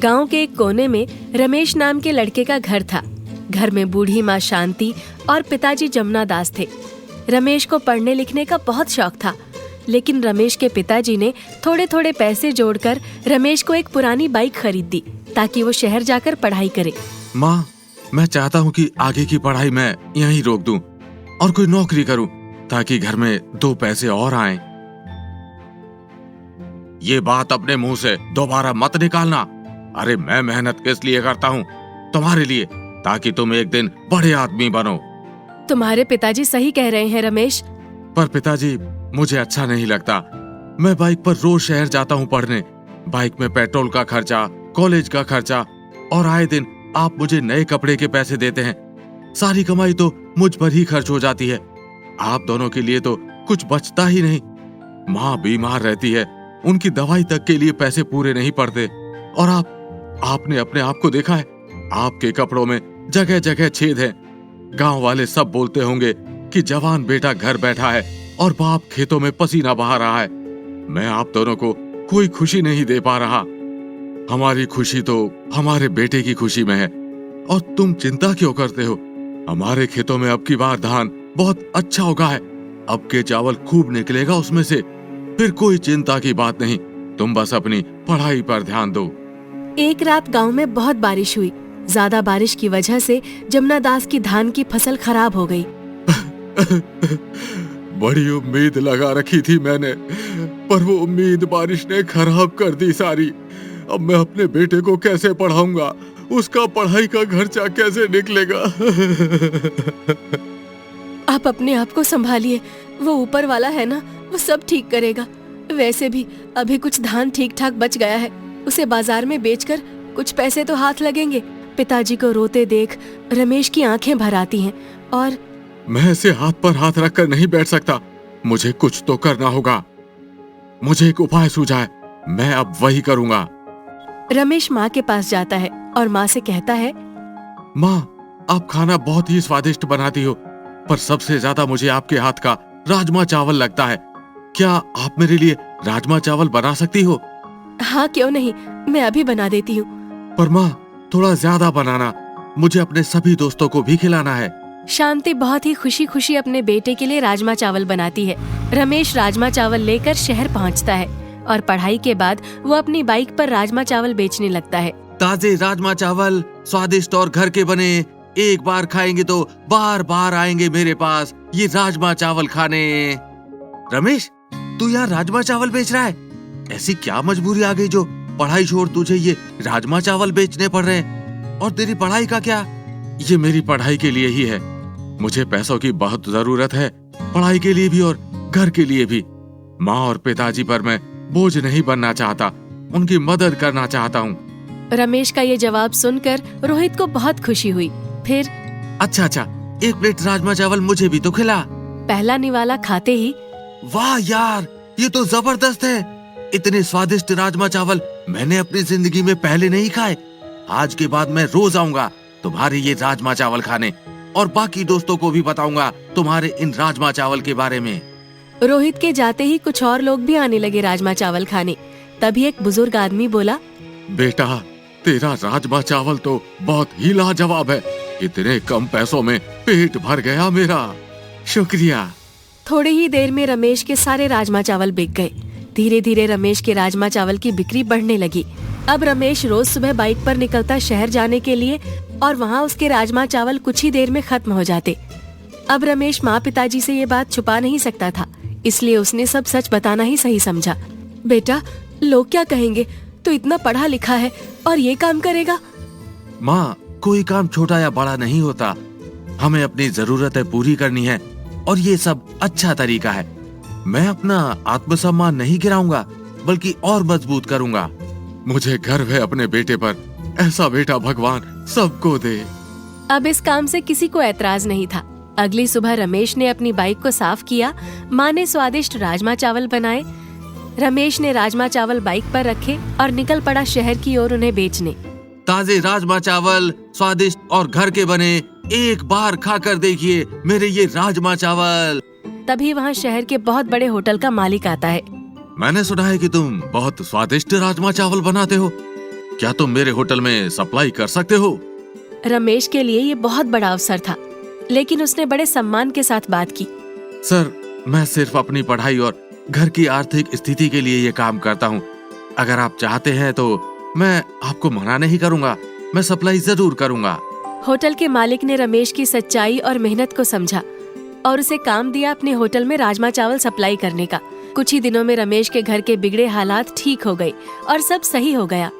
गांव के एक कोने में रमेश नाम के लड़के का घर था। घर में बूढ़ी माँ शांति और पिताजी जमुना दास थे। रमेश को पढ़ने लिखने का बहुत शौक था, लेकिन रमेश के पिताजी ने थोड़े थोड़े पैसे जोड़कर रमेश को एक पुरानी बाइक खरीद दी ताकि वो शहर जाकर पढ़ाई करे। माँ, मैं चाहता हूँ कि आगे की पढ़ाई मैं यहीं रोक दूं और कोई नौकरी करूं ताकि घर में 2 पैसे और आएं। ये बात अपने मुंह से दोबारा मत निकालना। अरे मैं मेहनत किस लिए करता हूँ? तुम्हारे लिए, ताकि तुम एक दिन बड़े आदमी बनो। तुम्हारे पिताजी सही कह रहे हैं रमेश। पर पिताजी, मुझे अच्छा नहीं लगता। मैं बाइक पर रोज शहर जाता हूँ पढ़ने। बाइक में पेट्रोल का खर्चा, कॉलेज का खर्चा और आए दिन आप मुझे नए कपड़े के पैसे देते हैं। सारी कमाई तो मुझ पर ही खर्च हो जाती है। आप दोनों के लिए तो कुछ बचता ही नहीं। माँ बीमार रहती है, उनकी दवाई तक के लिए पैसे पूरे नहीं पड़ते। और आपने अपने आप को देखा है, आपके कपड़ों में जगह जगह छेद हैं। गांव वाले सब बोलते होंगे कि जवान बेटा घर बैठा है और बाप खेतों में पसीना बहा रहा है। मैं आप दोनों को कोई खुशी नहीं दे पा रहा। हमारी खुशी तो हमारे बेटे की खुशी में है। और तुम चिंता क्यों करते हो? हमारे खेतों में अब की बार धान बहुत अच्छा उगा है। अब के चावल खूब निकलेगा उसमें से। फिर कोई चिंता की बात नहीं। तुम बस अपनी पढ़ाई पर ध्यान दो। एक रात गांव में बहुत बारिश हुई। ज्यादा बारिश की वजह से जमुना दास की धान की फसल खराब हो गई। बड़ी उम्मीद लगा रखी थी मैंने, पर वो उम्मीद बारिश ने खराब कर दी सारी। अब मैं अपने बेटे को कैसे पढ़ाऊंगा? उसका पढ़ाई का खर्चा कैसे निकलेगा? आप अपने आप को संभालिए, वो ऊपर वाला है ना, वो सब ठीक करेगा। वैसे भी अभी कुछ धान ठीक ठाक बच गया है, उसे बाजार में बेचकर कुछ पैसे तो हाथ लगेंगे। पिताजी को रोते देख रमेश की आंखें भर आती हैं और मैं ऐसे हाथ पर हाथ रखकर नहीं बैठ सकता। मुझे कुछ तो करना होगा। मुझे एक उपाय सूझा है, मैं अब वही करूंगा। रमेश माँ के पास जाता है और माँ से कहता है, माँ, आप खाना बहुत ही स्वादिष्ट बनाती हो, पर सबसे ज्यादा मुझे आपके हाथ का राजमा चावल लगता है। क्या आप मेरे लिए राजमा चावल बना सकती हो? हाँ क्यों नहीं, मैं अभी बना देती हूँ। पर माँ, थोड़ा ज्यादा बनाना, मुझे अपने सभी दोस्तों को भी खिलाना है। शांति बहुत ही खुशी खुशी अपने बेटे के लिए राजमा चावल बनाती है। रमेश राजमा चावल लेकर शहर पहुँचता है और पढ़ाई के बाद वो अपनी बाइक पर राजमा चावल बेचने लगता है। ताजे राजमा चावल, स्वादिष्ट और घर के बने। एक बार खाएंगे तो बार बार आएंगे मेरे पास ये राजमा चावल खाने। रमेश, तू यहाँ राजमा चावल बेच रहा है? ऐसी क्या मजबूरी आ गई जो पढ़ाई छोड़ तुझे ये राजमा चावल बेचने पड़ रहे हैं? और तेरी पढ़ाई का क्या? ये मेरी पढ़ाई के लिए ही है। मुझे पैसों की बहुत जरूरत है, पढ़ाई के लिए भी और घर के लिए भी। माँ और पिताजी पर मैं बोझ नहीं बनना चाहता, उनकी मदद करना चाहता हूँ। रमेश का ये जवाब सुनकर रोहित को बहुत खुशी हुई। फिर अच्छा, एक प्लेट राजमा चावल मुझे भी तो खिला। पहला निवाला खाते ही, वाह यार, ये तो जबरदस्त है। इतने स्वादिष्ट राजमा चावल मैंने अपनी जिंदगी में पहले नहीं खाए। आज के बाद मैं रोज आऊंगा तुम्हारे ये राजमा चावल खाने और बाकी दोस्तों को भी बताऊंगा तुम्हारे इन राजमा चावल के बारे में। रोहित के जाते ही कुछ और लोग भी आने लगे राजमा चावल खाने। तभी एक बुजुर्ग आदमी बोला, बेटा, तेरा राजमा चावल तो बहुत ही लाजवाब है। इतने कम पैसों में पेट भर गया मेरा। शुक्रिया। थोड़ी ही देर में रमेश के सारे राजमा चावल बिक गए। धीरे धीरे रमेश के राजमा चावल की बिक्री बढ़ने लगी। अब रमेश रोज सुबह बाइक पर निकलता शहर जाने के लिए और वहाँ उसके राजमा चावल कुछ ही देर में खत्म हो जाते। अब रमेश माँ पिताजी से ये बात छुपा नहीं सकता था, इसलिए उसने सब सच बताना ही सही समझा। बेटा, लोग क्या कहेंगे? तू इतना पढ़ा लिखा है और ये काम करेगा? माँ, कोई काम छोटा या बड़ा नहीं होता। हमें अपनी जरूरतें पूरी करनी है और ये सब अच्छा तरीका है। मैं अपना आत्मसम्मान नहीं गिराऊंगा, बल्कि और मजबूत करूंगा। मुझे गर्व है अपने बेटे पर। ऐसा बेटा भगवान सबको दे। अब इस काम से किसी को ऐतराज नहीं था। अगली सुबह रमेश ने अपनी बाइक को साफ किया। माँ ने स्वादिष्ट राजमा चावल बनाए। रमेश ने राजमा चावल बाइक पर रखे और निकल पड़ा शहर की ओर उन्हें बेचने। ताजे राजमा चावल, स्वादिष्ट और घर के बने। एक बार खाकर देखिए मेरे ये राजमा चावल। तभी वहाँ शहर के बहुत बड़े होटल का मालिक आता है। मैंने सुना है कि तुम बहुत स्वादिष्ट राजमा चावल बनाते हो। क्या तुम मेरे होटल में सप्लाई कर सकते हो? रमेश के लिए ये बहुत बड़ा अवसर था, लेकिन उसने बड़े सम्मान के साथ बात की। सर, मैं सिर्फ अपनी पढ़ाई और घर की आर्थिक स्थिति के लिए ये काम करता हूँ। अगर आप चाहते हैं तो मैं आपको मना नहीं करूँगा। मैं सप्लाई जरूर करूँगा। होटल के मालिक ने रमेश की सच्चाई और मेहनत को समझा और उसे काम दिया अपने होटल में राजमा चावल सप्लाई करने का। कुछ ही दिनों में रमेश के घर के बिगड़े हालात ठीक हो गए और सब सही हो गया।